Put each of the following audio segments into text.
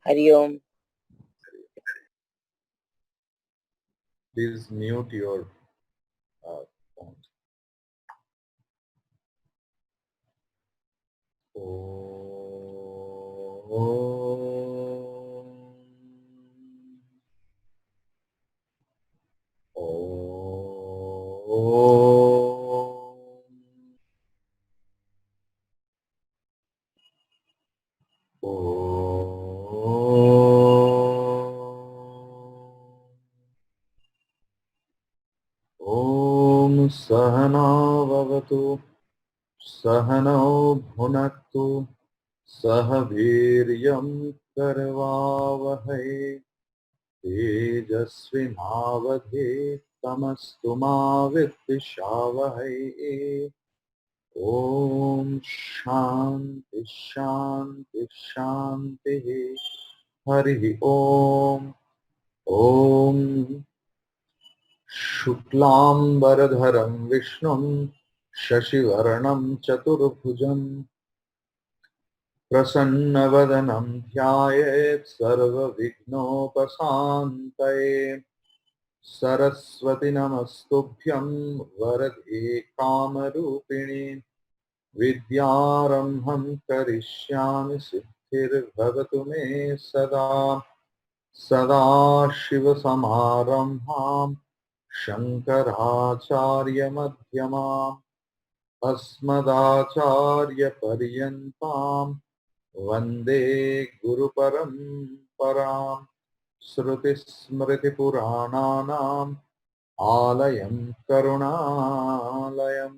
Hariom. Please mute your phone. ॐ सहना भवतु सहनौ भुनक्तु सह वीर्यं करवावहै तेजस्विनावधीतमस्तु मा विद्विषावहै। ॐ शान्ति शान्ति शान्तिः। हरिः ॐ। ॐ शुक्लाम्बरधरं विष्णुं शशिवर्णं चतुर्भुजं प्रसन्नवदनं ध्यायेत् सर्वविघ्नोपशान्तये। सरस्वती नमस्तुभ्यं वरदे कामरूपिणि विद्यारम्भं करिष्यामि सिद्धिर्भवतु मे सदा। सदाशिवसमारम्भां शङ्कराचार्यमध्यमाम् अस्मदाचार्यपर्यन्तां वन्दे गुरुपरम्पराम्। श्रुतिस्मृतिपुराणानाम् आलयं करुणालयं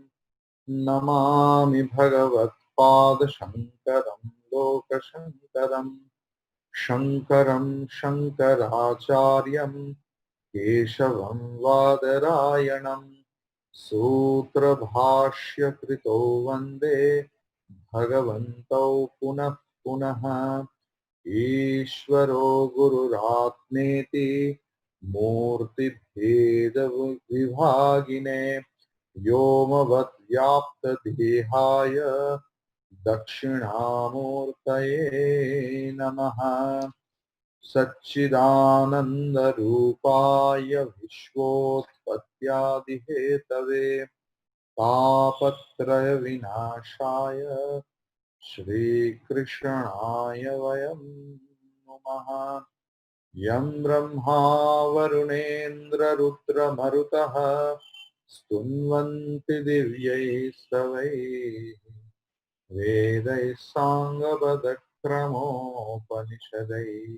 नमामि भगवत्पादशङ्करं लोकशङ्करम्। शङ्करं शङ्कराचार्यं केशवं वादरायणं सूत्रभाष्यकृतो वन्दे भगवन्तौ पुनः पुनः। ईश्वरो गुरुरात्मेति मूर्तिभेदविभागिने व्योमवद्व्याप्तदेहाय दक्षिणामूर्तये नमः। सच्चिदानन्दरूपाय विश्वोत्पत्त्यादिहेतवे तापत्रयविनाशाय श्रीकृष्णाय वयं नमः। यं ब्रह्मा वरुणेन्द्ररुद्रमरुतः स्तुन्वन्ति दिव्यैः स्तवैः वेदैः साङ्गपदक्रमोपनिषदैः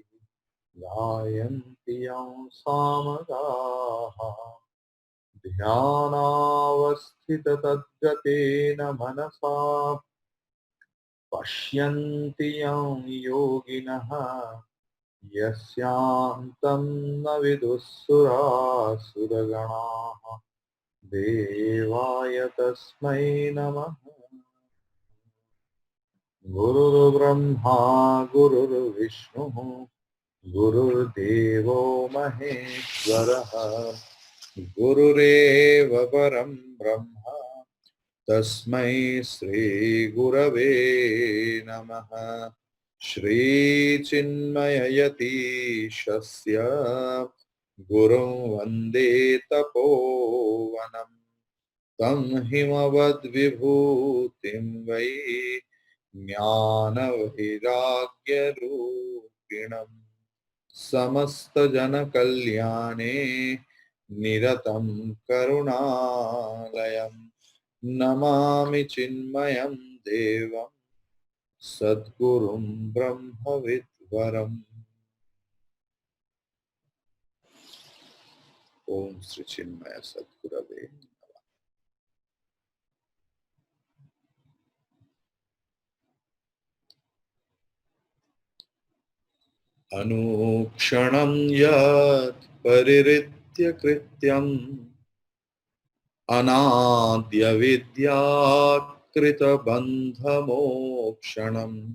गायन्ति यं सामगाः। ध्यानावस्थिततद्गतेन मनसा पश्यन्ति यं योगिनः यस्यान्तं न विदुःसुरासुरगणाः। देवाय तस्मै नमः। गुरुर्ब्रह्मा गुरुर्विष्णुः गुरुर्देवो महेश्वरः गुरुरेव परं ब्रह्म तस्मै श्रीगुरवे नमः। श्रीचिन्मययतीशस्य गुरुं वन्दे तपोवनं तं हिमवद्विभूतिं वै ज्ञानवैराग्यरूपिणम् समस्तजनकल्याणे निरतं करुणालयं नमामि चिन्मयं देवं सद्गुरुं ब्रह्मविद्वरम्। ओम श्री चिन्मय सद्गुरवे। अनुक्षणं यत् परिहृत्य कृत्यम् अनाद्यविद्याकृतबन्धमोक्षणम्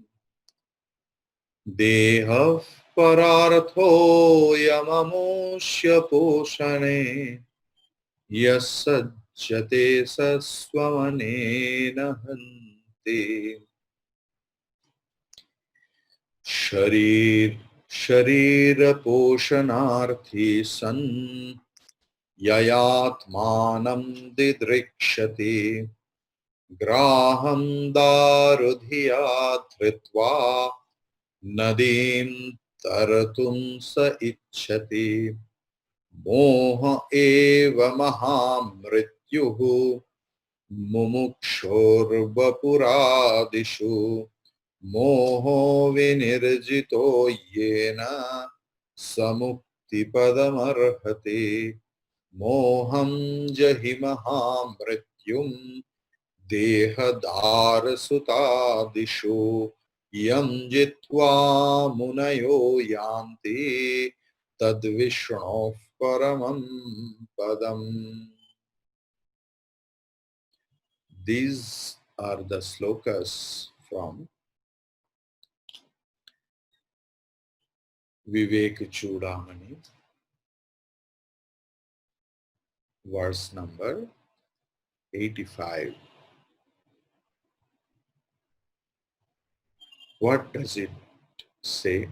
देहः परार्थोऽयममुष्य पोषणे यः सज्जते स स्वमनेन हन्ति। शरीर पोषणार्थी सन् ययात्मानं दिदृक्षति ग्राहं दारुधिया धृत्वा नदीं तरतुं स इच्छति मोह एव महामृत्युः मुमुक्षोर्वपुरादिषु मोहो विनिर्जितो येन समुक्तिपदमर्हति मोहं जहि महामृत्युम् देहधारसुतादिषु यं जित्वा मुनयो यान्ति तद्विष्णोः परमं पदम्. These are the slokas from Vivek Chudamani, verse number 85. What does it say?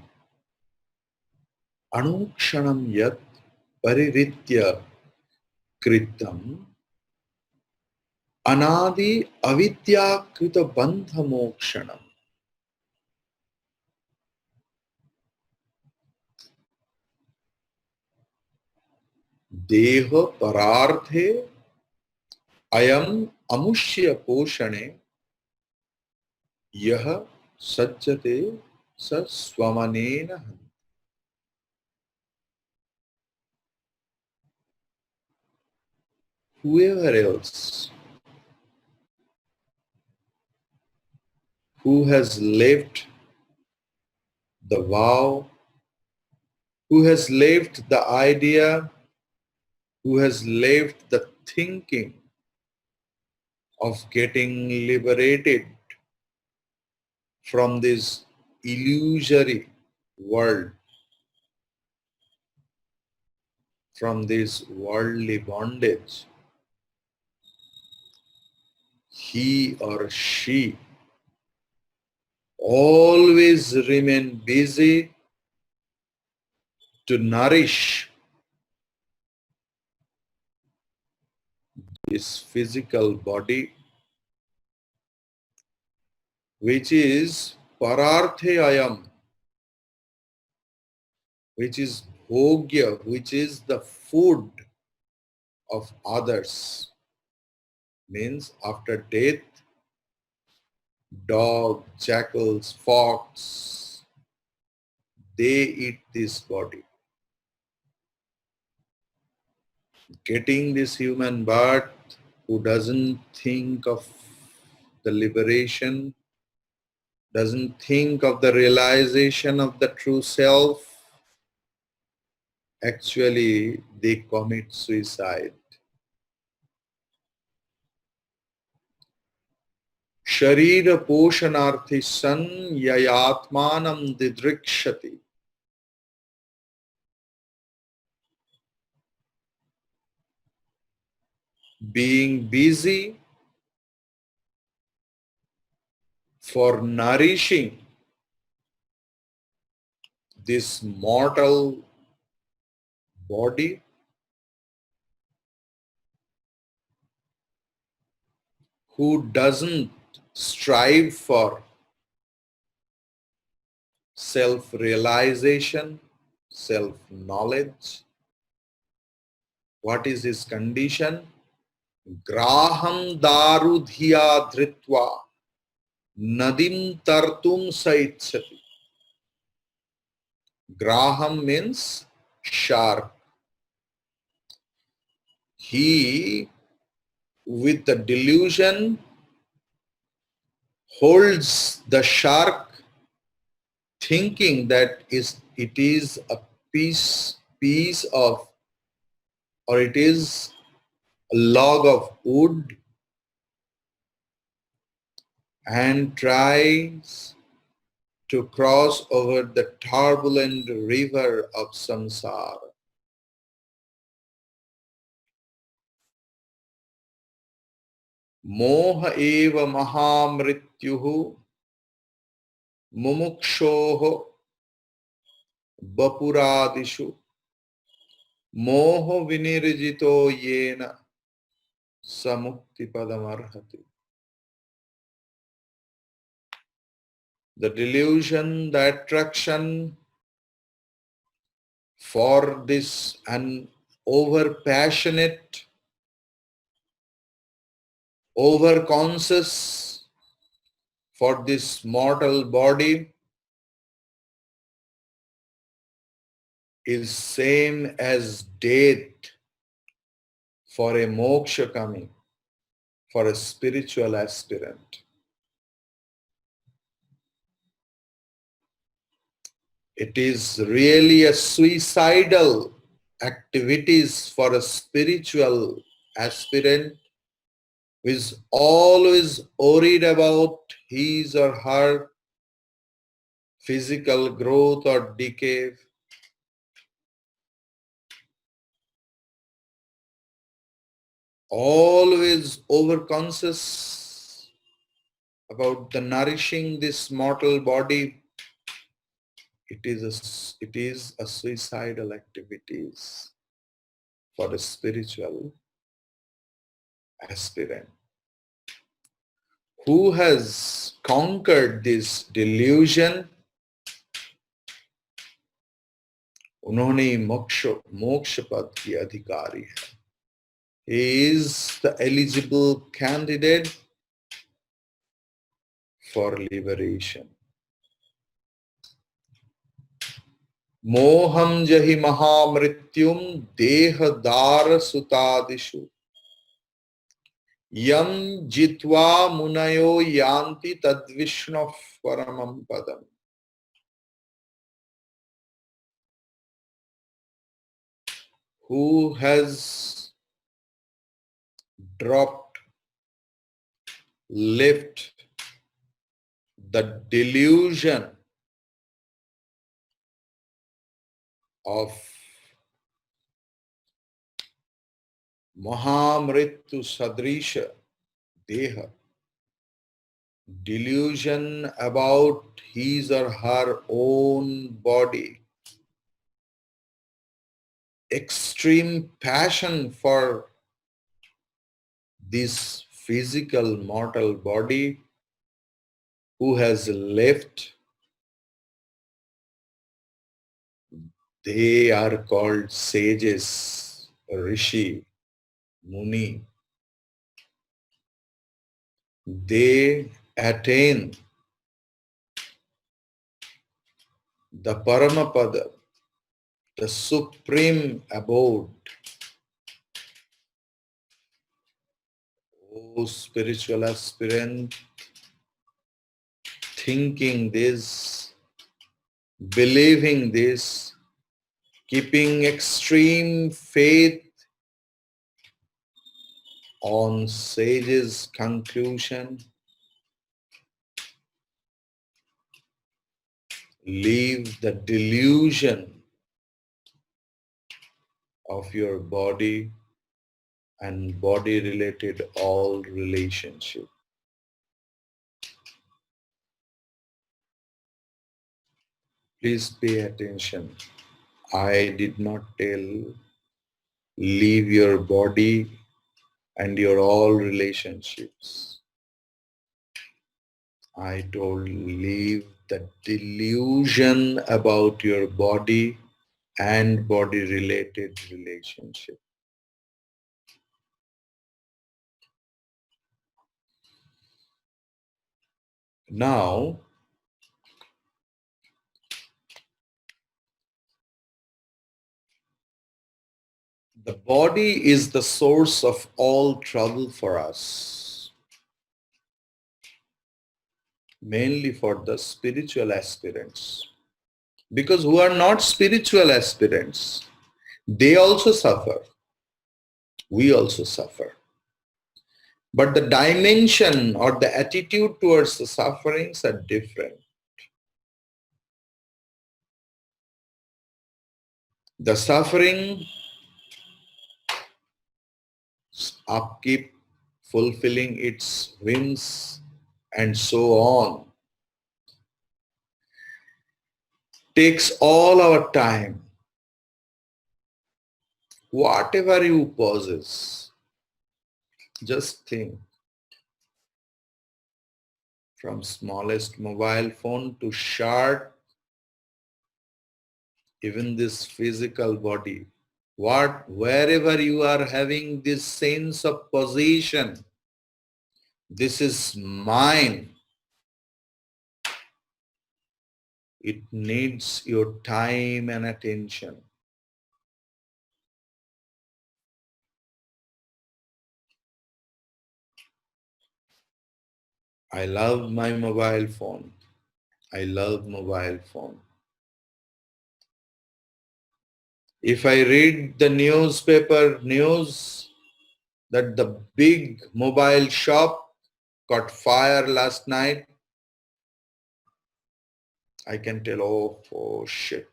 Anukshanam yat pariritya kritam anadi avidya krita bandha mokshanam. देह परार्थे अयम अमुष्य पोषणे यह सज्जते स स्वमनेन. Whoever else who has left the vow, who has left the idea, who has left the thinking of getting liberated from this illusory world, from this worldly bondage, he or she always remain busy to nourish this physical body, which is pararthe ayam, which is bhogya, which is the food of others. Means after death, dog, jackals, fox, they eat this body. Getting this human birth, who doesn't think of the liberation, doesn't think of the realization of the true self, actually they commit suicide. Sharira poshanarthi san yayatmanam didrikshati. Being busy for nourishing this mortal body, who doesn't strive for self-realization, self-knowledge. What is his condition? Graham darudhiya dhritva nadim tartum saitchati. Graham means shark. He, with the delusion, holds the shark, thinking that it is a piece of, or it is a log of wood, and tries to cross over the turbulent river of samsara. Moha eva mahamrityuhu mumukshoho Bapuradishu Moho Vinirjito Yena Samukti Padamarhati. The delusion, the attraction for this and over passionate, over conscious for this mortal body is same as death for a moksha coming, for a spiritual aspirant. It is really a suicidal activities for a spiritual aspirant who is always worried about his or her physical growth or decay, always overconscious about the nourishing this mortal body. It is a suicidal activities for a spiritual aspirant. Who has conquered this delusion? उन्होंने मोक्ष पद की अधिकारी है. He is the eligible candidate for liberation. मोहम जहि महामृत्युम देहदार सुतादिषु यम जित्वा मुनयो यान्ति तद्विष्णु परमं पदम. Who has dropped, left the delusion of Mahamrityu Sadrisha Deha, delusion about his or her own body, extreme passion for this physical mortal body, who has left, they are called sages, rishi, muni. They attain the Paramapada, the supreme abode. O spiritual aspirant, thinking this, believing this, keeping extreme faith on sage's conclusion, leave the delusion of your body and body related all relationship. Please pay attention. I did not tell leave your body and your all relationships. I told leave the delusion about your body and body related relationship. Now, the body is the source of all trouble for us, mainly for the spiritual aspirants. Because who are not spiritual aspirants, they also suffer. We also suffer. But the dimension or the attitude towards the sufferings are different. The suffering upkeep, fulfilling its whims and so on, takes all our time. Whatever you possess, just think, from smallest mobile phone to shard, even this physical body. Wherever you are having this sense of possession, this is mine. It needs your time and attention. I love my mobile phone. I love mobile phone. If I read the newspaper news that the big mobile shop caught fire last night, I can tell, oh shit,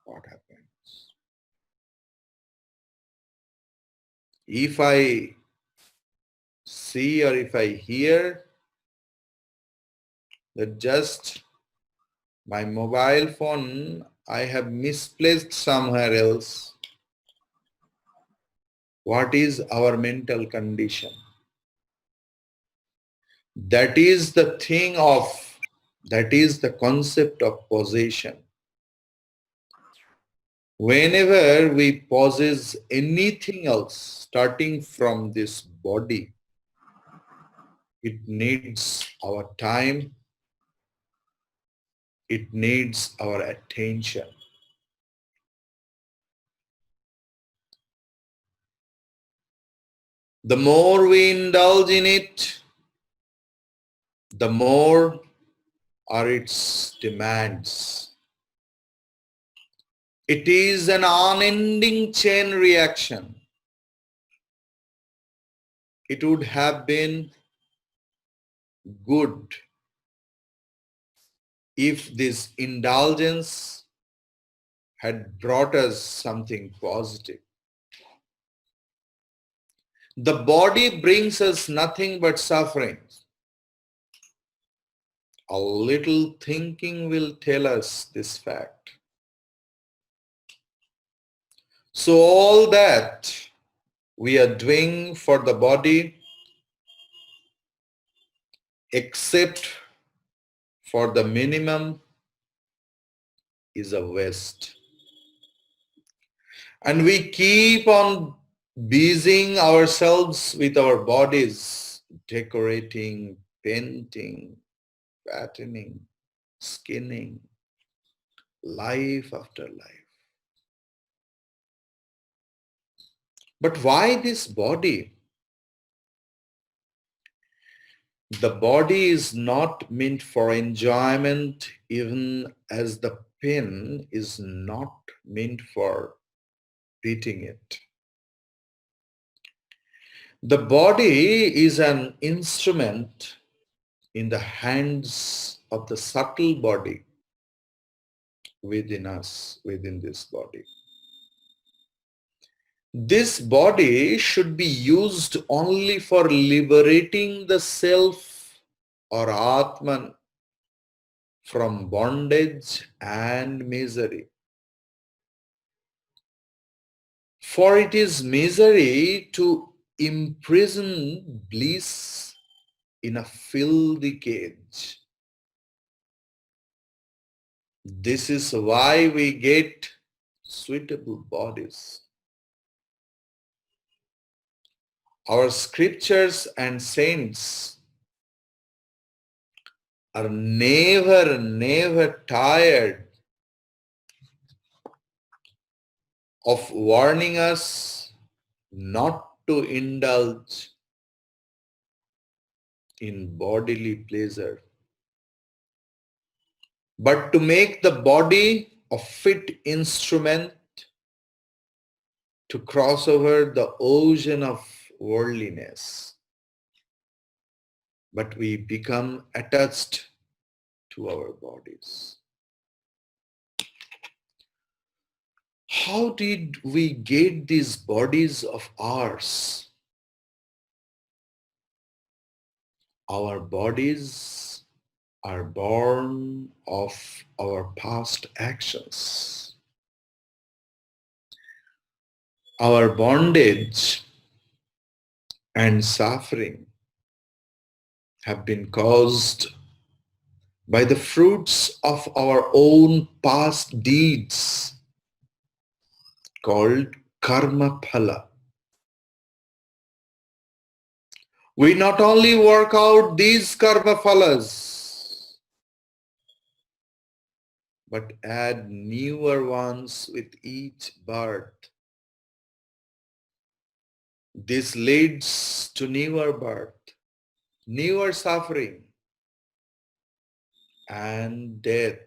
what happened? If I see or if I hear that just my mobile phone I have misplaced somewhere else, what is our mental condition? That is the concept of possession. Whenever we possess anything else, starting from this body, it needs our time, it needs our attention. The more we indulge in it, the more are its demands. It is an unending chain reaction. It would have been good if this indulgence had brought us something positive. The body brings us nothing but suffering. A little thinking will tell us this fact. So all that we are doing for the body, except for the minimum, is a waste. And we keep on busying ourselves with our bodies, decorating, painting, patterning, skinning, life after life. But why this body? The body is not meant for enjoyment, even as the pen is not meant for beating it. The body is an instrument in the hands of the subtle body within us, within this body. This body should be used only for liberating the self or Atman from bondage and misery. For it is misery to imprison bliss in a filthy cage. This is why we get suitable bodies. Our scriptures and saints are never tired of warning us not to indulge in bodily pleasure, but to make the body a fit instrument to cross over the ocean of worldliness. But we become attached to our bodies. How did we get these bodies of ours? Our bodies are born of our past actions. Our bondage and suffering have been caused by the fruits of our own past deeds called karma phala. We not only work out these karma phalas, but add newer ones with each birth. This leads to newer birth, newer suffering, and death.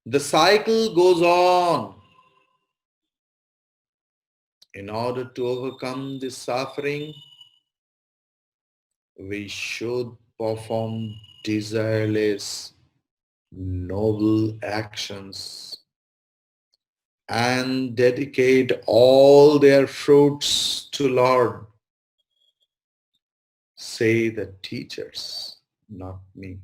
The cycle goes on. In order to overcome this suffering, we should perform desireless, noble actions and dedicate all their fruits to Lord, say the teachers, not me.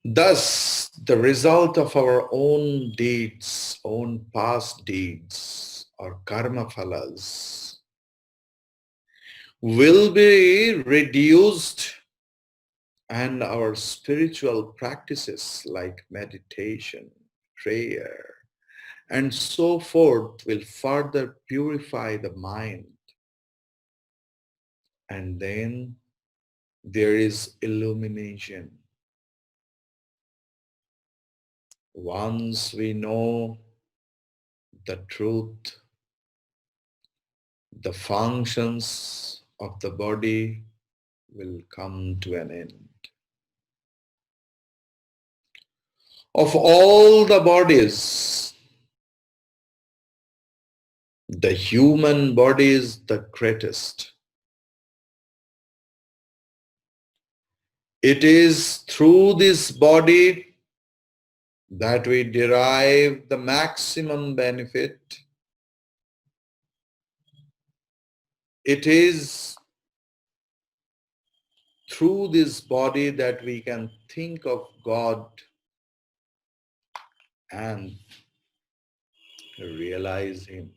Thus, the result of our own deeds, own past deeds, or karma phalas, will be reduced, and our spiritual practices like meditation, prayer, and so forth will further purify the mind. And then there is illumination. Once we know the truth, the functions of the body will come to an end. Of all the bodies, the human body is the greatest. It is through this body that we derive the maximum benefit. It is through this body that we can think of God and realize Him.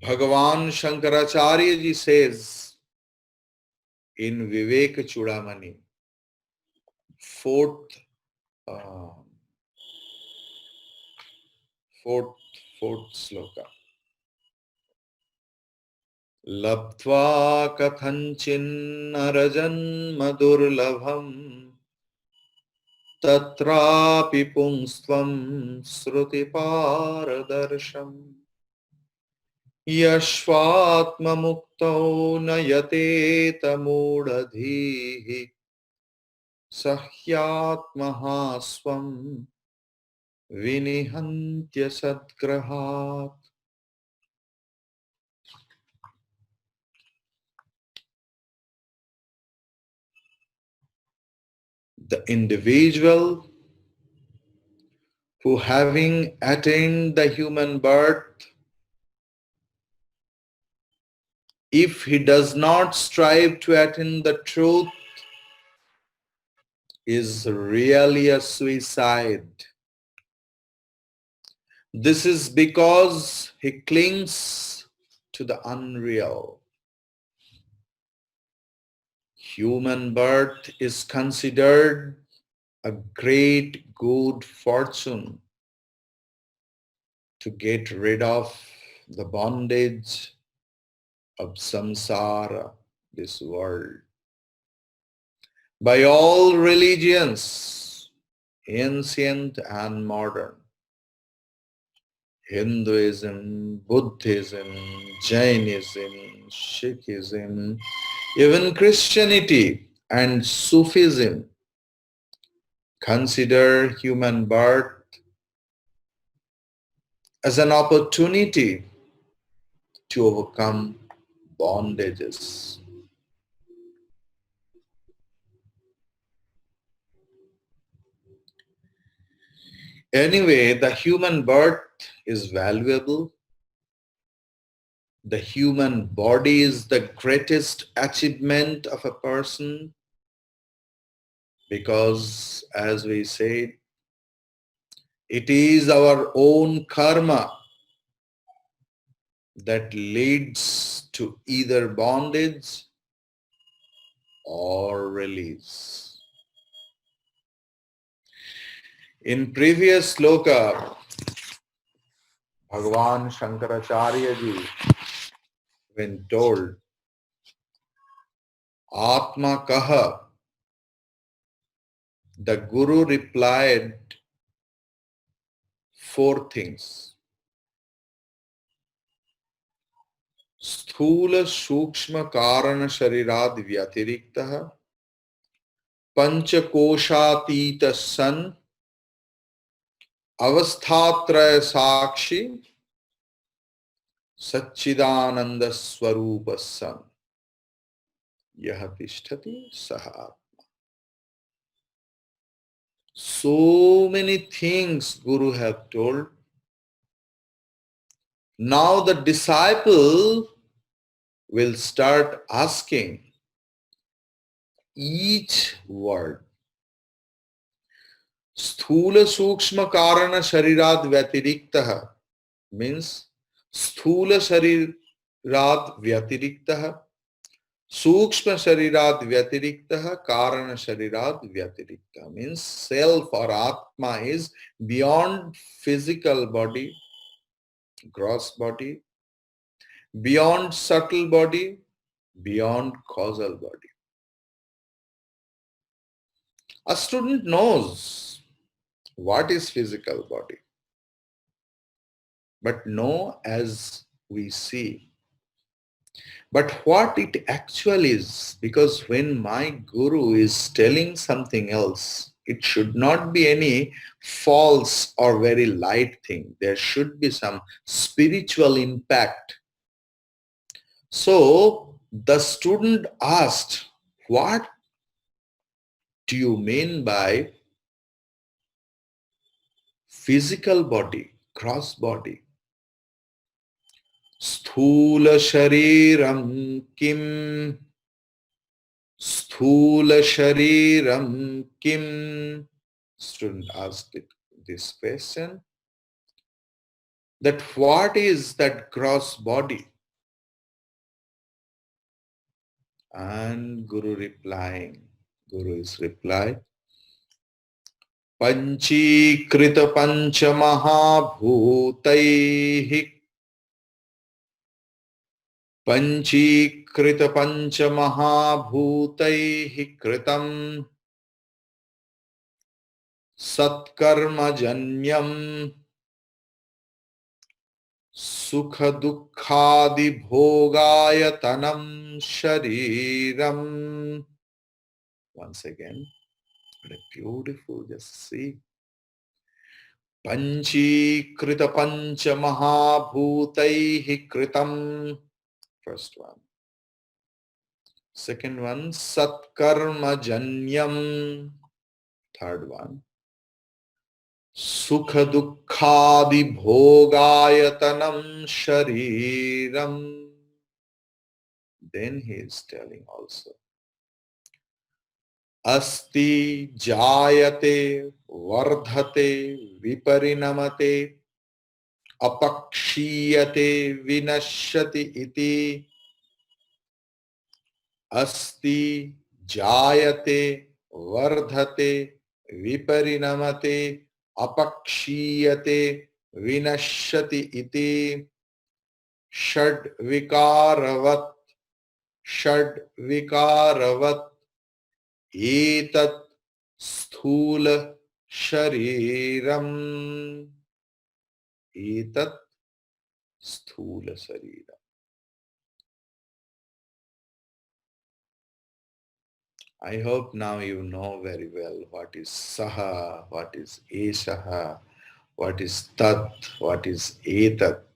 Bhagavan Shankaracharya ji says in Viveka Chudamani, fourth, uh, fourth, fourth sloka. Labdva kathanchinna rajanma durlabham tatrapi pungstvam sruti paradarsham yashvatma mukto nayate tamudadhihi sahyatmaha svam vinihantya sadgrahat. The individual who, having attained the human birth, if he does not strive to attain the truth, is really a suicide. This is because he clings to the unreal. Human birth is considered a great good fortune to get rid of the bondage of samsara, this world. By all religions, ancient and modern, Hinduism, Buddhism, Jainism, Sikhism, even Christianity and Sufism consider human birth as an opportunity to overcome bondages. Anyway, the human birth is valuable the human body is the greatest achievement of a person, because as we said, it is our own karma that leads to either bondage or release. In previous sloka, Bhagavan Shankaracharya ji, when told, Atma Kaha, the Guru replied four things. Sthula Sukshma Karana Sharirad Vyatiriktah Panchakoshatita San Avasthatraya Sakshi Satchidananda Swarupa San Yahatishtati Saha. So many things Guru have told. Now the disciple will start asking each word. Sthula Sukshma Karana Sharirad Vyatiriktah means Sthula Sharirad Vyatiriktah, Sukshma Sharirad Vyatiriktah, Karana Sharirad Vyatiriktah means self or Atma is beyond physical body, gross body, beyond subtle body, beyond causal body. A student knows what is physical body, but know as we see. But what it actually is, because when my Guru is telling something else, it should not be any false or very light thing. There should be some spiritual impact. So the student asked, what do you mean by physical body, gross body? Sthula shariram kim? Sthula shariram kim? Student asked this question, that what is that gross body? And Guru is reply, Panchikrita pancha mahabhutaihi Panchikrita pancha mahabhutaihi kritam satkarma janyam sukha dukkhadi bhogayatanam shariram. Once again, what a beautiful, just see. Panchikrita pancha mahabhutaihi kritam. First one. Second one, satkarma janyam. Third one, sukha dukkhadi bhogayatanam shariram. Then he is telling also, asti jayate vardhate viparinamate apakshiyate vinashyati iti. Asti jayate vardhate viparinamate apakshiyate vinashyati iti. Shad vikaravat etat sthula shariram. Etat sthula shariram. I hope now you know very well what is saha, what is eshaha, what is tat, what is etat.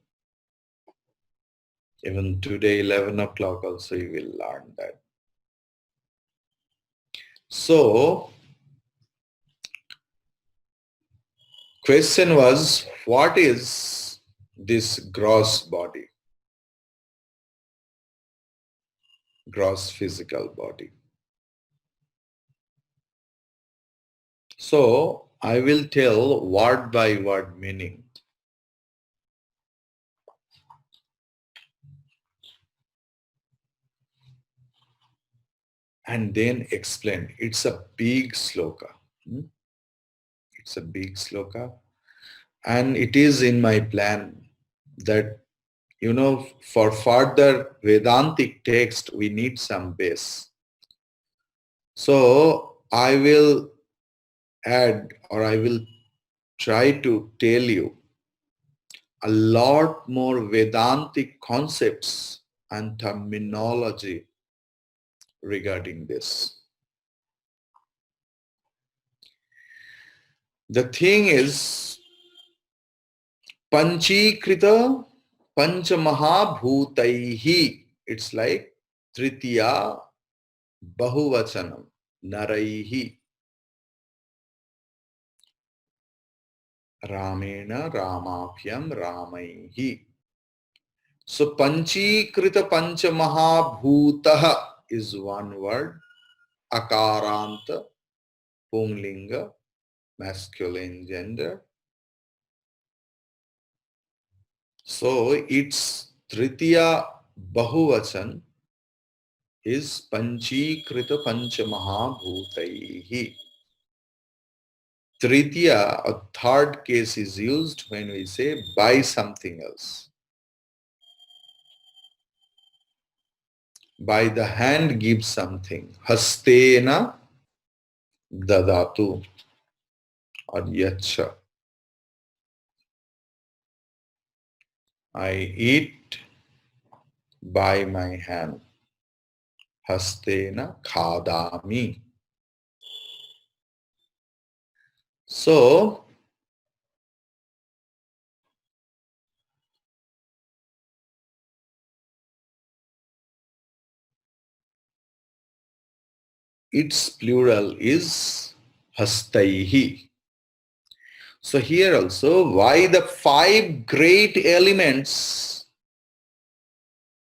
Even today, 11 o'clock also you will learn that. So, question was, what is this gross body? gross physical body. So I will tell word by word meaning. And then explain. It's a big sloka. It's a big sloka. And it is in my plan that, for further Vedantic text, we need some base. So I will add, or I will try to tell you a lot more Vedantic concepts and terminology regarding this. The thing is, Panchikrita Panchamahabhutaihi. It's like Tritiya Bahuvachanam Naraihi. Ramena Ramapyam Ramaihi. So Panchikrita Panchamahabhutaha is one word. Akaranta, Punglinga, masculine gender. So its Tritiya Bahuvachan is Panchikrita Panchamahabhutaihi. Tritiya, a third case, is used when we say buy something else. By the hand give something. Hastena dadatu or yacha. I eat by my hand. Hastena khadami. So, its plural is hastaihi. So here also, why the 5 great elements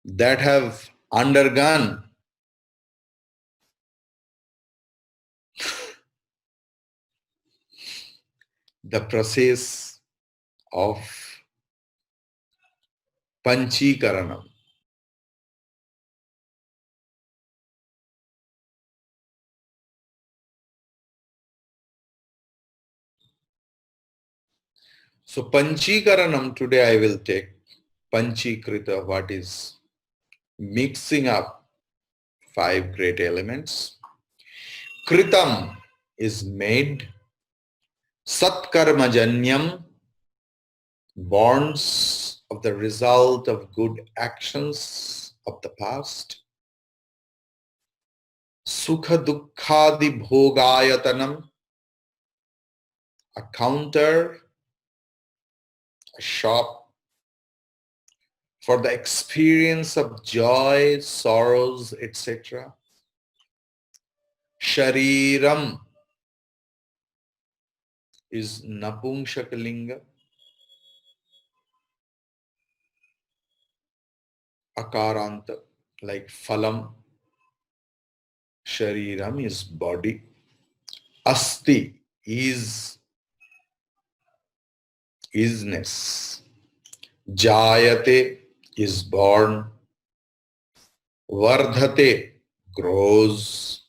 that have undergone the process of Panchikaranam. So Panchikaranam today I will take Panchikrita, what is mixing up 5 great elements. Kritam is made. Satkarmajanyam, bonds of the result of good actions of the past. Sukha dukkhadi bhogayatanam, a counter, a shop for the experience of joy, sorrows, etc. Shariram is Napumsakalinga. Akaranta, like Phalam. Shariram is body. Asti is isness. Jayate is born. Vardhate grows.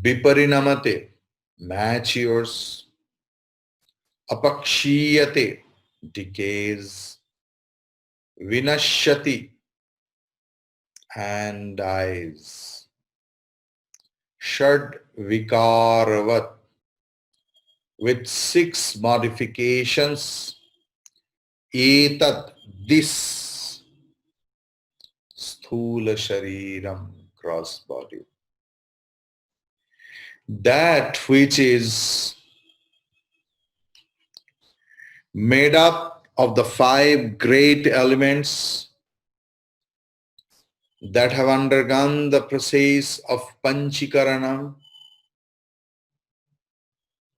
Viparinamate matures. Apakshiyate decays. Vinashyati and dies. Shad vikaravat with 6 modifications. Etat, this sthula shariram, gross body. That which is made up of the 5 great elements that have undergone the process of Panchikaranam,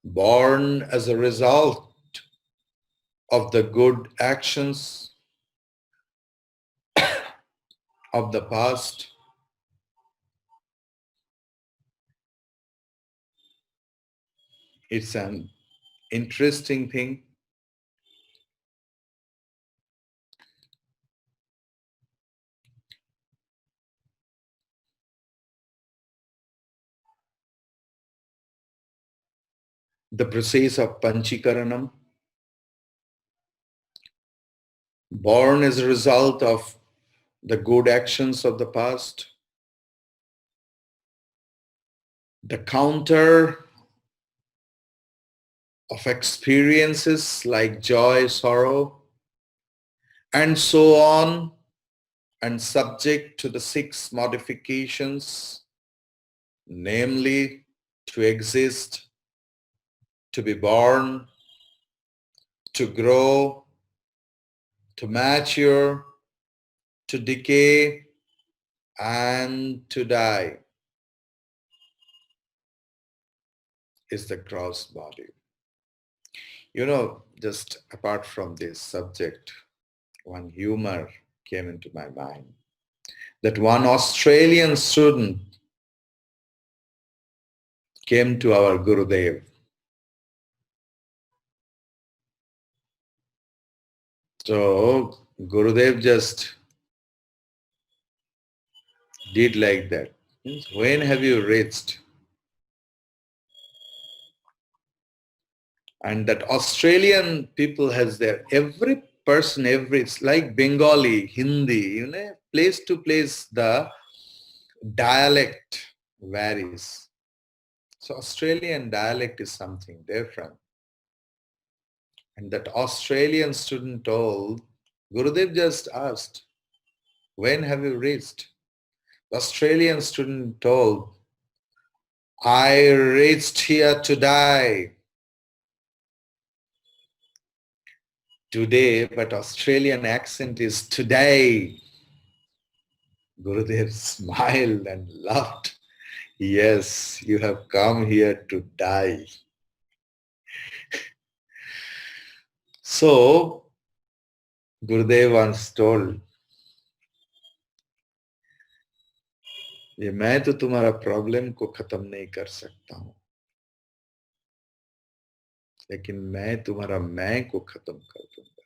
born as a result of the good actions of the past. It's an interesting thing. The process of Panchikaranam, born as a result of the good actions of the past, the counter of experiences like joy, sorrow, and so on, and subject to the 6 modifications, namely to exist, to be born, to grow, to mature, to decay, and to die, is the gross body. You know, just apart from this subject, one humor came into my mind. That one Australian student came to our Gurudev. So Gurudev just did like that. Means, when have you reached? And that Australian people has their, every person, it's like Bengali, Hindi, you know, place to place the dialect varies. So Australian dialect is something different. And that Australian student told, Gurudev just asked, when have you reached? The Australian student told, I reached here to die. Today, but Australian accent is today. Gurudev smiled and laughed. Yes, you have come here to die. So, Gurudev once told, ये मैं तो तुम्हारा problem को खत्म नहीं कर सकता हूं, लेकिन मैं तुम्हारा मैं को खत्म कर दूंगा.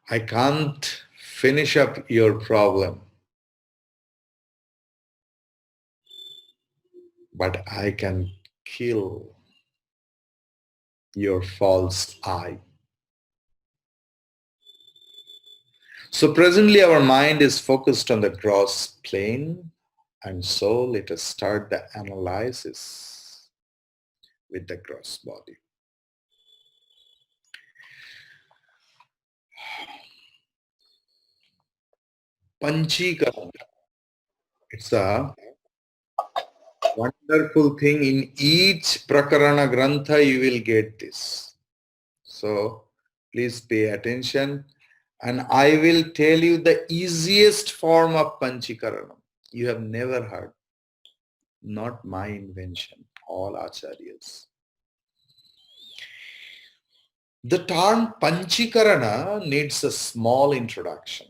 I can't finish up your problem, but I can kill your false I. So presently our mind is focused on the gross plane, and so let us start the analysis with the gross body. Panchikaran. It's a wonderful thing. In each Prakarana Grantha you will get this. So please pay attention, and I will tell you the easiest form of Panchikaranam. You have never heard. Not my invention, all acharyas. The term Panchikarana needs a small introduction.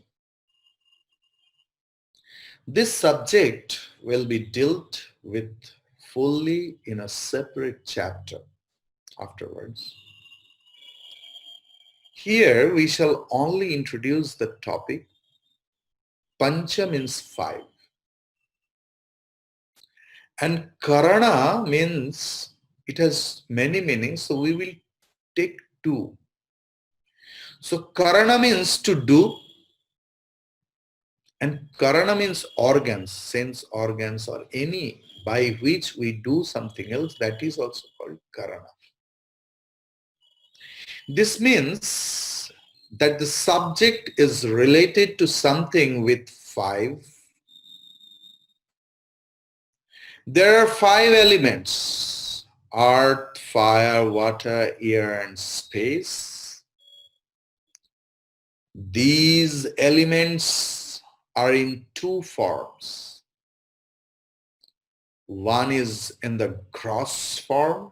This subject will be dealt with fully in a separate chapter afterwards. Here we shall only introduce the topic. Pancha means 5. And Karana means, it has many meanings, so we will take 2. So Karana means to do, and Karana means organs, sense organs, or any by which we do something else, that is also called Karana. This means that the subject is related to something with 5. There are 5 elements: earth, fire, water, air, and space. These elements are in 2 forms. One is in the gross form,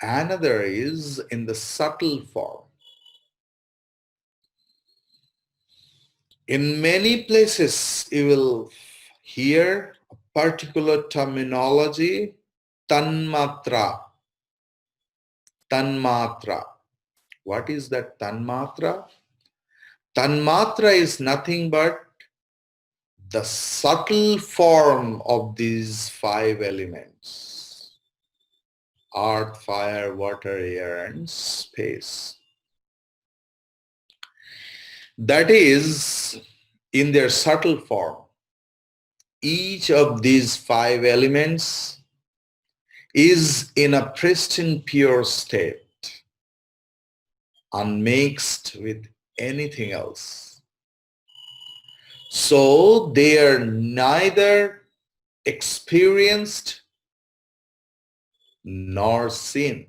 another is in the subtle form. In many places, you will hear a particular terminology, tanmatra. Tanmatra. What is that tanmatra? Tanmatra is nothing but the subtle form of these five elements: earth, fire, water, air, and space. That is, in their subtle form, each of these five elements is in a pristine pure state, unmixed with anything else. So they are neither experienced nor seen.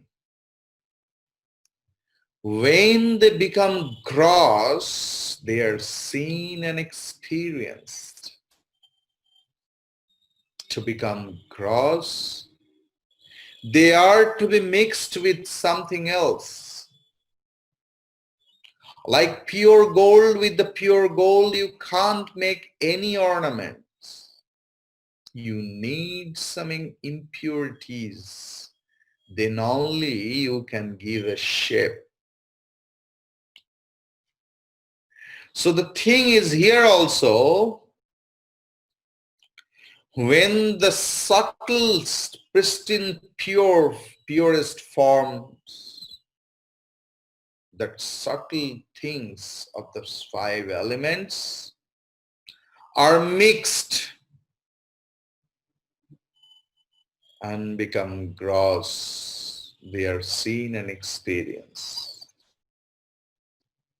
When they become gross, they are seen and experienced. To become gross, they are to be mixed with something else. Like pure gold with the pure gold, you can't make any ornaments. You need some impurities. Then only you can give a shape. So the thing is here also, when the subtle, pristine, purest forms, that subtle things of the five elements are mixed and become gross, they are seen and experienced.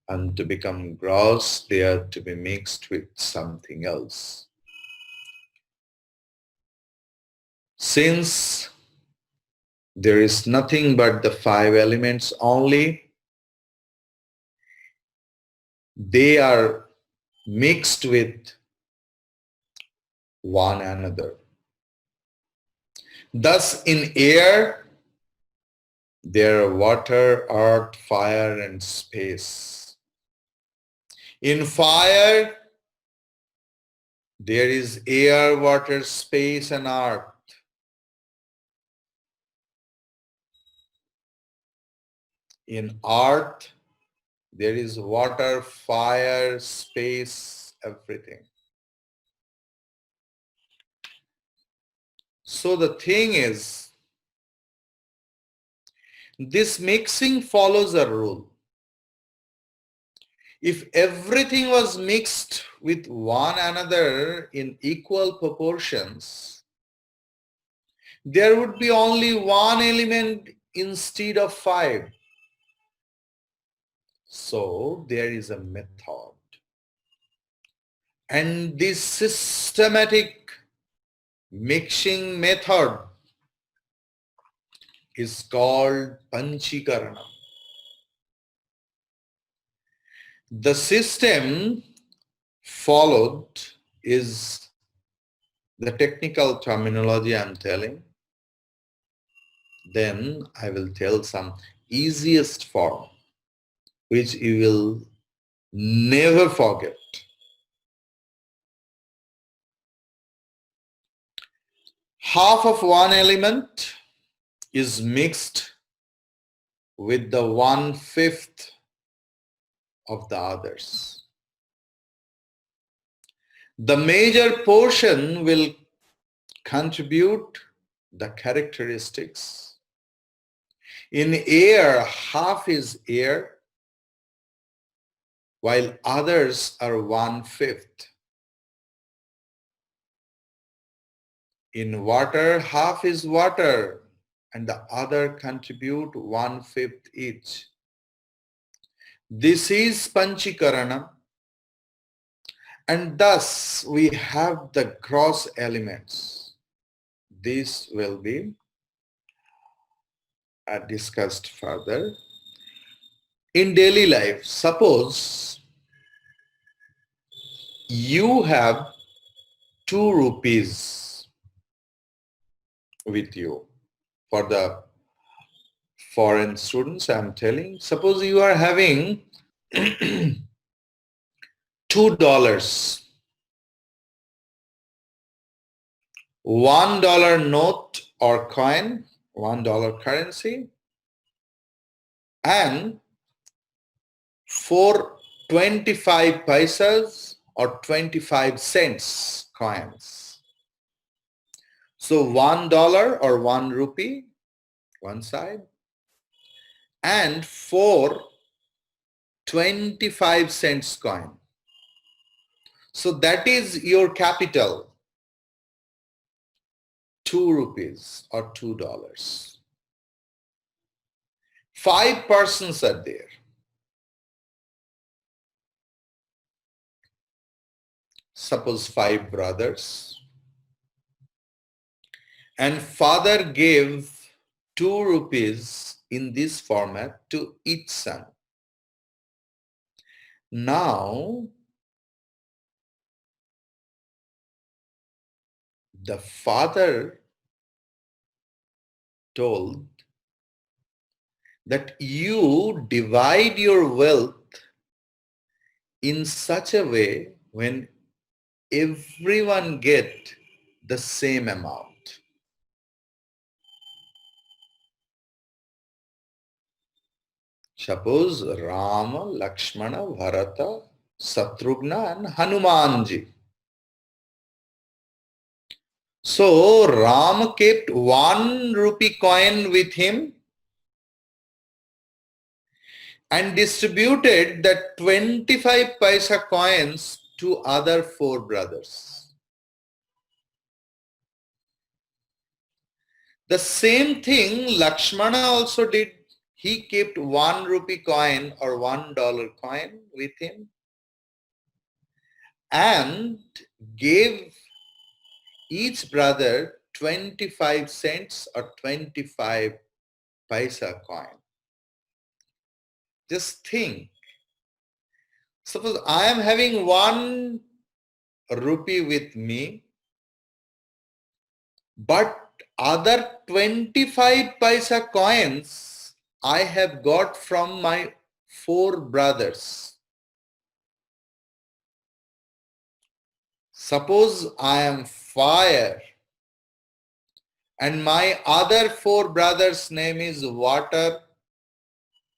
And to become gross, they are to be mixed with something else. Since there is nothing but the five elements only, they are mixed with one another. Thus in air, there are water, earth, fire, and space. In fire, there is air, water, space, and earth. In earth, there is water, fire, space, everything. So the thing is, this mixing follows a rule. If everything was mixed with one another in equal proportions, there would be only one element instead of five. So there is a method. And this systematic mixing method is called Panchikaranam. The system followed is the technical terminology I'm telling. Then I will tell some easiest form which you will never forget. Half of one element is mixed with the 1/5 of the others. The major portion will contribute the characteristics. In air, half is air, while others are 1/5. In water, half is water, and the other contribute 1/5 each. This is Panchikaranam, and thus we have the gross elements. This will be discussed further. In daily life, suppose you have 2 rupees with you. For the foreign students, I'm telling, suppose you are having $2, $1 note or coin, $1 currency, and 4 25 paisas or 25 cents coins. So $1 or 1 rupee, one side, and 4 25 cents coin. So that is your capital, 2 rupees or $2. 5 persons are there. Suppose 5 brothers. And father gave 2 rupees in this format to each son. Now, the father told that you divide your wealth in such a way when everyone get the same amount. Suppose Rama, Lakshmana, Bharata, Satrughna and Hanumanji. So Ram kept 1 rupee coin with him and distributed the 25 paisa coins to other 4 brothers. The same thing Lakshmana also did. He kept 1 rupee coin or $1 coin with him and gave each brother 25 cents or 25 paisa coin. Just think, suppose I am having 1 rupee with me, but other 25 paisa coins I have got from my 4 brothers. Suppose I am fire and my other 4 brothers' name is water,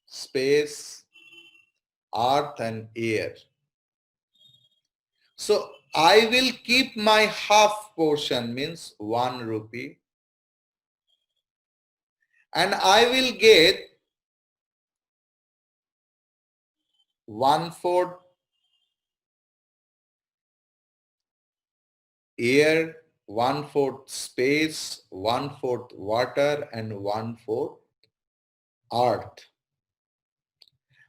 space, earth and air. So I will keep my half portion, means 1 rupee, and I will get 1/4 air, 1/4 space, 1/4 water and 1/4 earth.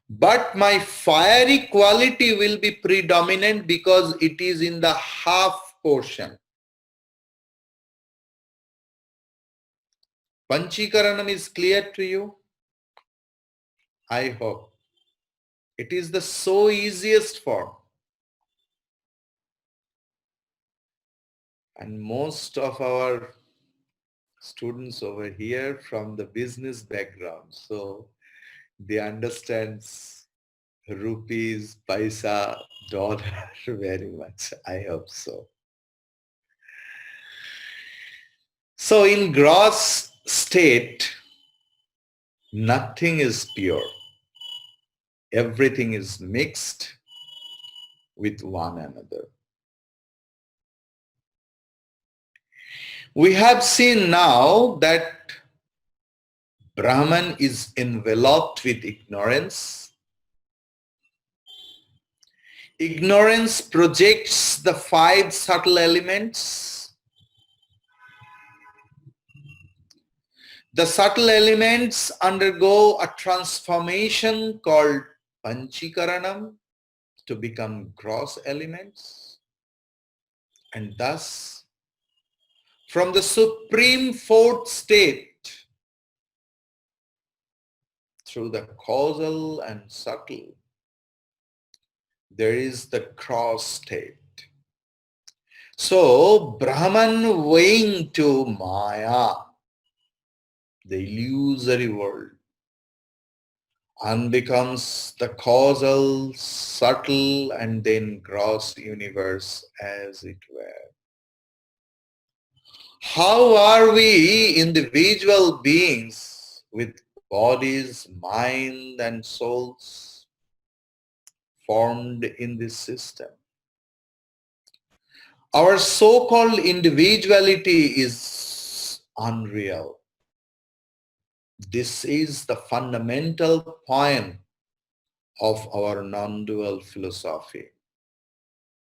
But my fiery quality will be predominant because it is in the half portion. Panchikaranam is clear to you? I hope. It is the so easiest form. And most of our students over here from the business background, so they understand rupees, paisa, dollar very much. I hope so. So in gross state, nothing is pure. Everything is mixed with one another. We have seen now that Brahman is enveloped with ignorance. Ignorance projects the 5 subtle elements. The subtle elements undergo a transformation called Panchikaranam to become gross elements. And thus, from the supreme 4th state, through the causal and subtle, there is the cross state. So Brahman weighing to Maya, the illusory world, and becomes the causal, subtle, and then gross universe as it were. How are we individual beings with bodies, mind, and souls formed in this system? Our so-called individuality is unreal. This is the fundamental point of our non-dual philosophy.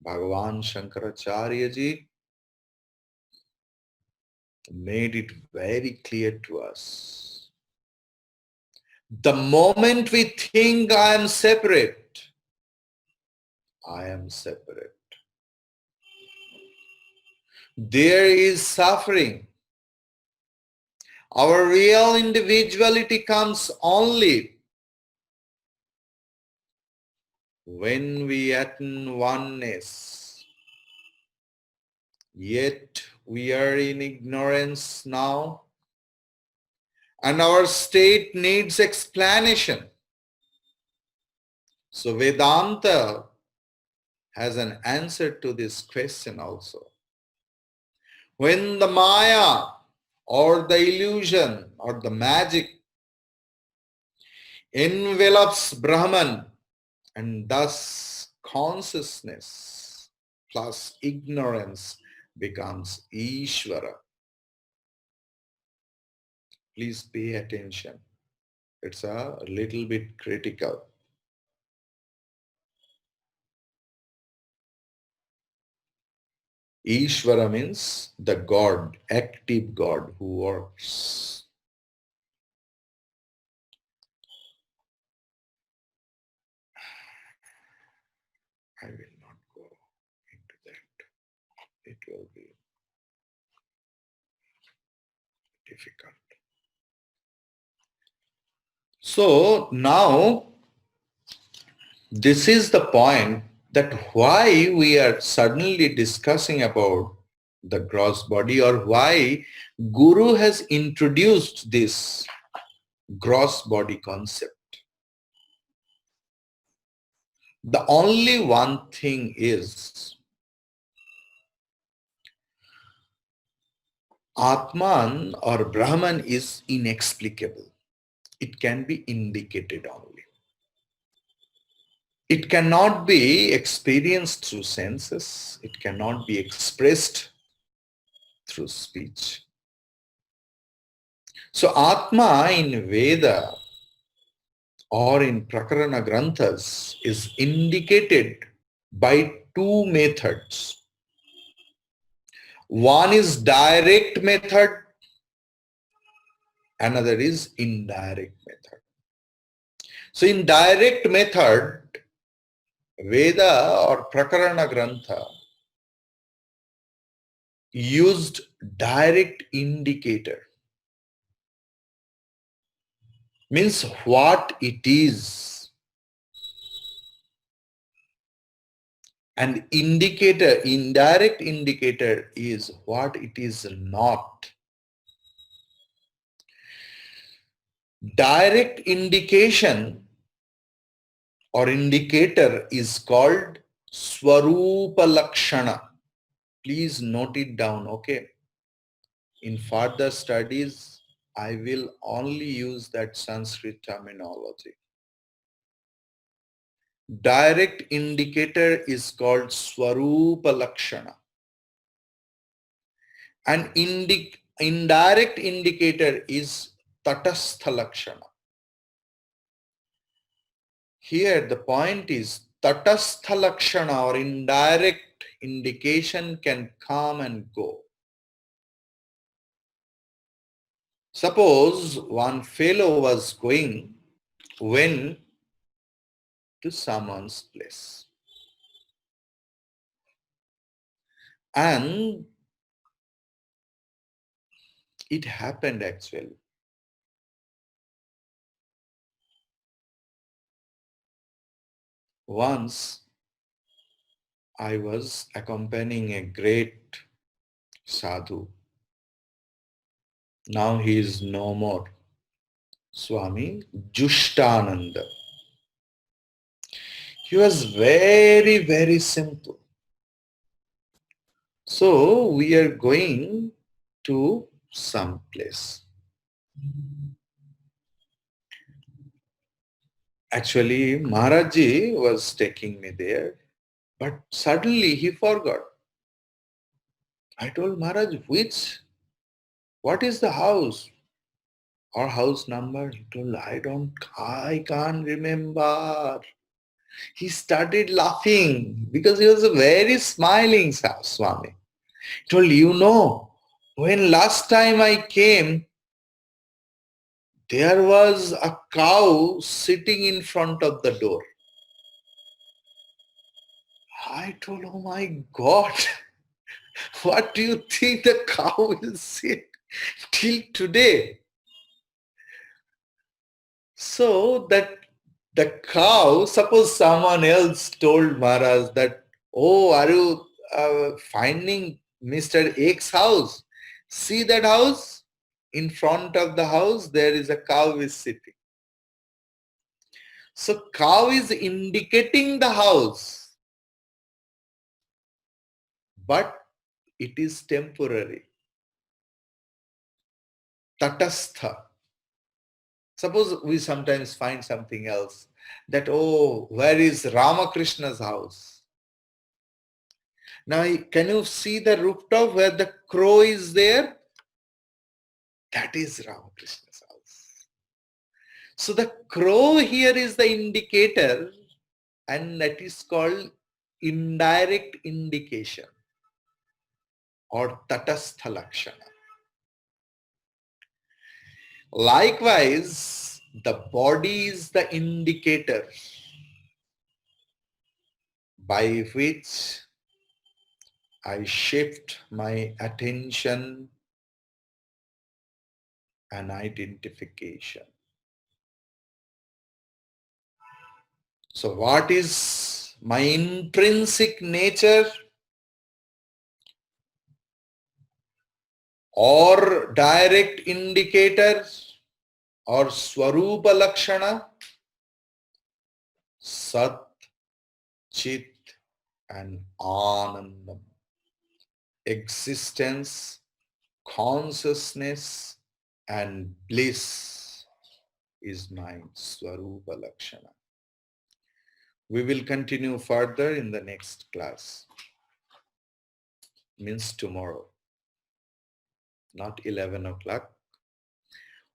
Bhagavan Shankaracharya ji made it very clear to us. The moment we think I am separate, I am separate. There is suffering. Our real individuality comes only when we attain oneness. Yet we are in ignorance now, and our state needs explanation. So Vedanta has an answer to this question also. When the Maya or the illusion or the magic envelops Brahman, and thus consciousness plus ignorance becomes Ishvara. Please pay attention. It's a little bit critical. Ishvara means the God, active God who works. I will not go into that. It will be difficult. So now this is the point that why we are suddenly discussing about the gross body, or why Guru has introduced this gross body concept. The only one thing is Atman or Brahman is inexplicable. It can be indicated only. It cannot be experienced through senses. It cannot be expressed through speech. So Atma in Veda or in Prakarana Granthas is indicated by two methods. One is direct method, another is indirect method. So in direct method, Veda or Prakarana Grantha used direct indicator, means what it is, and indicator, indirect indicator is what it is not. Direct indication or indicator is called Swarupa Lakshana. Please note it down, okay? In further studies, I will only use that Sanskrit terminology. Direct indicator is called Swarupa Lakshana. And indirect indicator is Tatastha Lakshana. Here the point is Tatastha Lakshana or indirect indication can come and go. Suppose one fellow went to someone's place, and it happened actually. Once I was accompanying a great sadhu. Now he is no more. Swami Jushtananda. He was very, very simple. So we are going to some place. Actually, Maharaji was taking me there, but suddenly he forgot. I told Maharaj, what is the house or house number? He told, I can't remember. He started laughing because he was a very smiling Swami. He told, when last time I came, there was a cow sitting in front of the door. I told, oh my God, what do you think the cow will sit till today? So that the cow, suppose someone else told Maharaj that, oh, are you finding Mr. X house? See that house? In front of the house, there is a cow is sitting. So cow is indicating the house, but it is temporary. Tatastha. Suppose we sometimes find something else that, oh, where is Ramakrishna's house? Now, can you see the rooftop where the crow is there? That is Ramakrishna's house. So the crow here is the indicator, and that is called indirect indication or tatastha lakshana. Likewise, the body is the indicator by which I shift my attention and identification. So what is my intrinsic nature or direct indicator or Swarupa Lakshana? Sat, Chit and Anandam. Existence, consciousness and bliss is my Swarupa Lakshana. We will continue further in the next class. Means tomorrow, not 11 o'clock.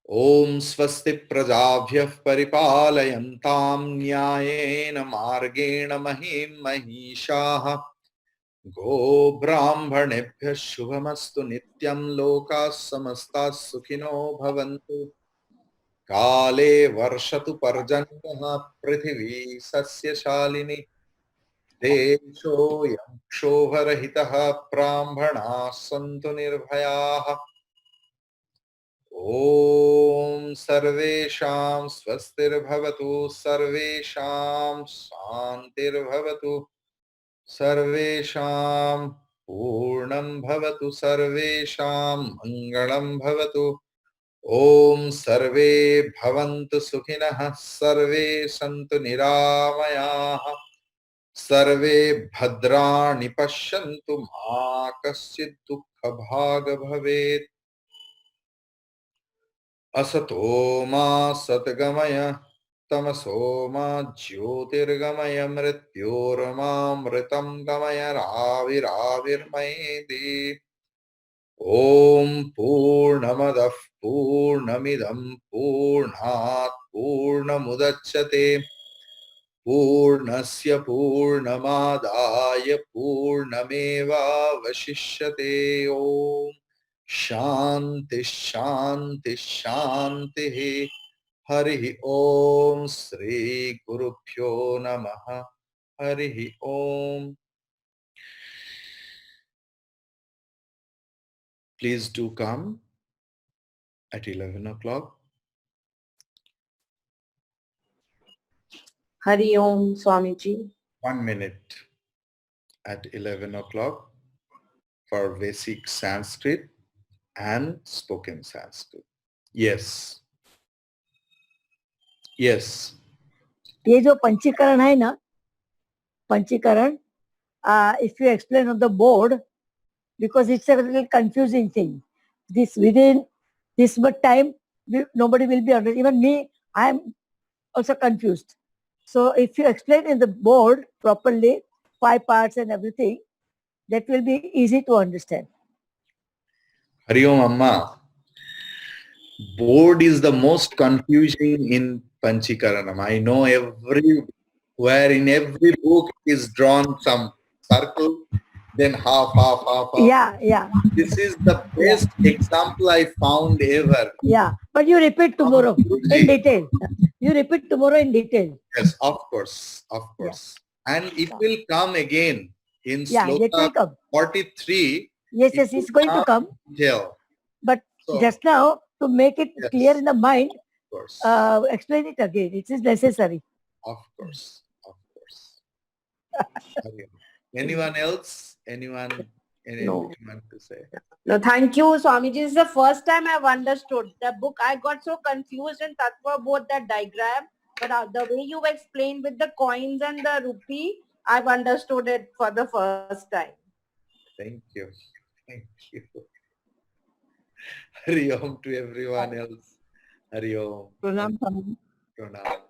Om swasti prajabhyah paripalayantam nyayena margena mahim mahishaha go brahmanebhyah shubhamastu nityam lokas samastas sukhino bhavantu काले वर्षतु पर्जन्यः पृथिवी सस्यशालिनी देशोऽयं क्षोभरहितः ब्राह्मणाः सन्तु निर्भयाः ॐ सर्वेषां स्वस्तिर्भवतु सर्वेषां शान्तिर्भवतु सर्वेषां पूर्णं भवतु सर्वेषां मङ्गलं भवतु ॐ सर्वे भवन्तु सुखिनः सर्वे सन्तु निरामयाः सर्वे भद्राणि पश्यन्तु मा कश्चित् दुःखभाग् भवेत् असतो मा सद्गमय तमसो मा ज्योतिर्गमय मृत्योर्मामृतं गमय राविराविर्मयेति ॐ पूर्णमदः पूर्णमिदं पूर्णात् पूर्णमुदच्यते पूर्णस्य पूर्णमादाय पूर्णमेवावशिष्यते ॐ शान्ति शान्ति शान्तिः हरिः ॐ श्री गुरुभ्यो नमः हरिः ॐ. Please do come at 11 o'clock. Hari Om, Swamiji. 1 minute at 11 o'clock for basic Sanskrit and spoken Sanskrit. Yes. Yes. ये जो पंचीकरण है ना, पंचीकरण, if you explain on the board, because it's a little confusing thing. This within this much time, nobody will be under. Even me, I am also confused. So if you explain in the board properly, 5 parts and everything, that will be easy to understand. Hari Om Amma. Board is the most confusing in Panchikaranam. I know everywhere in every book is drawn some circle, then half. Yeah. This is the best example I found ever. Yeah, but you repeat tomorrow in Guruji. detail. You repeat tomorrow in detail. Yes, of course. And it will come again in Yeah, that will Sloka come. 43. Yes, It it's will going to come. in detail. But So, just now, to make it yes, clear in the mind, of course. explain it again. It is necessary. Of course. Anyone else? Anyone No. to say? No, thank you, Swamiji. This is the first time I've understood the book. I got so confused in Tattva, both that diagram, but the way you explained with the coins and the rupee, I've understood it for the first time. Thank you. Hari Om to everyone else. Hari Om. Pranam. Pranam.